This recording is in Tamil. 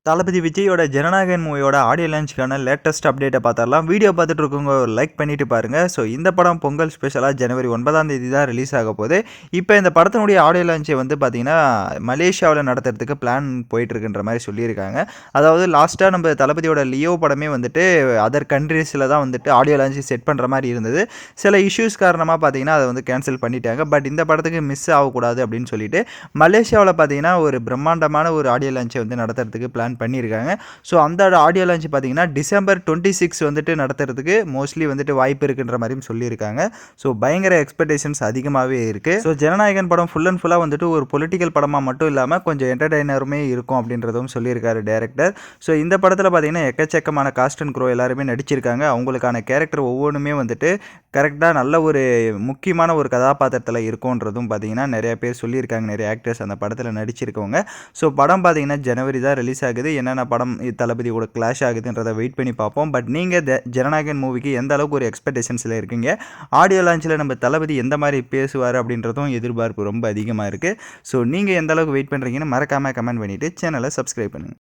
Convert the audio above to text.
தளபதி விஜயோட ஜனநாயகன் மூவியோட ஆடியோ லான்ச்சுக்கான லேட்டஸ்ட் அப்டேட்டை பார்த்துடலாம். வீடியோ பார்த்துட்டு இருக்கவங்க ஒரு லைக் பண்ணிட்டு பாருங்க. ஸோ இந்த படம் பொங்கல் ஸ்பெஷலாக ஜனவரி 9ஆம் தேதி தான் ரிலீஸ் ஆக போகுது. இப்போ இந்த படத்தினுடைய ஆடியோ லான்ச்சை வந்து பார்த்தீங்கன்னா மலேசியாவில் நடத்துறதுக்கு பிளான் போயிட்டு இருக்குன்ற மாதிரி சொல்லியிருக்காங்க. அதாவது லாஸ்ட்டாக நம்ம தளபதியோட லியோ படமே வந்துட்டு அதர் கண்ட்ரீஸில் தான் வந்துட்டு ஆடியோ லான்ச்சு செட் பண்ணுற மாதிரி இருந்தது. சில இஷ்யூஸ் காரணமாக பார்த்தீங்கன்னா அதை வந்து கேன்சல் பண்ணிட்டாங்க. பட் இந்த படத்துக்கு மிஸ் ஆகக்கூடாது அப்படின்னு சொல்லிட்டு மலேசியாவில் பார்த்தீங்கன்னா ஒரு பிரம்மாண்டமான ஒரு ஆடியோ லான்ச்சை வந்து நடத்துறதுக்கு பிளான் பண்ணியிருக்காங்க. ஸோ அந்த ஆடியோ லான்ச் பார்த்தீங்கன்னா டிசம்பர் 26 வந்துட்டு நடத்துறதுக்கு மோஸ்ட்லி வந்துட்டு வாய்ப்பு இருக்குன்ற மாதிரியும் சொல்லியிருக்காங்க. ஸோ பயங்கர எக்ஸ்பெக்டேஷன்ஸ் அதிகமாகவே இருக்குது. ஸோ ஜனநாயகன் படம் ஃபுல் அண்ட் ஃபுல்லாக வந்துட்டு ஒரு பொலிட்டிக்கல் படமாக மட்டும் இல்லாமல் கொஞ்சம் என்டர்டைனருமே இருக்கும் அப்படின்றதும் சொல்லியிருக்காரு டேரக்டர். ஸோ இந்த படத்தில் பார்த்தீங்கன்னா எக்கச்சக்கமான காஸ்ட் அண்ட் க்ரோ எல்லாருமே நடிச்சிருக்காங்க. அவங்களுக்கான கேரக்டர் ஒவ்வொன்றுமே வந்துட்டு கரெக்டாக நல்ல ஒரு முக்கியமான ஒரு கதாபாத்திரத்தில் இருக்கும்ன்றதும் பார்த்தீங்கன்னா நிறைய பேர் சொல்லியிருக்காங்க. நிறைய ஆக்டர்ஸ் அந்த படத்தில் நடிச்சிருக்கவங்க. ஸோ படம் பார்த்தீங்கன்னா ஜனவரி தான் ரிலீஸ் ஆகுது. என்னென்ன படம் தளபதியோட கிளாஷ் ஆகுதுன்றதை வெயிட் பண்ணி பார்ப்போம். பட் நீங்கள் ஜனநாயகன் மூவிக்கு எந்த அளவுக்கு ஒரு எக்ஸ்பெக்டேஷன்ஸில் இருக்கீங்க, ஆடியோ லான்ச்சில் நம்ம தளபதி எந்த மாதிரி பேசுவார் அப்படின்றதும் எதிர்பார்ப்பு ரொம்ப அதிகமாக இருக்குது. ஸோ நீங்கள் எந்த அளவுக்கு வெயிட் பண்ணுறீங்கன்னு மறக்காமல் கமெண்ட் பண்ணிவிட்டு சேனலை சப்ஸ்கிரைப் பண்ணுங்கள்.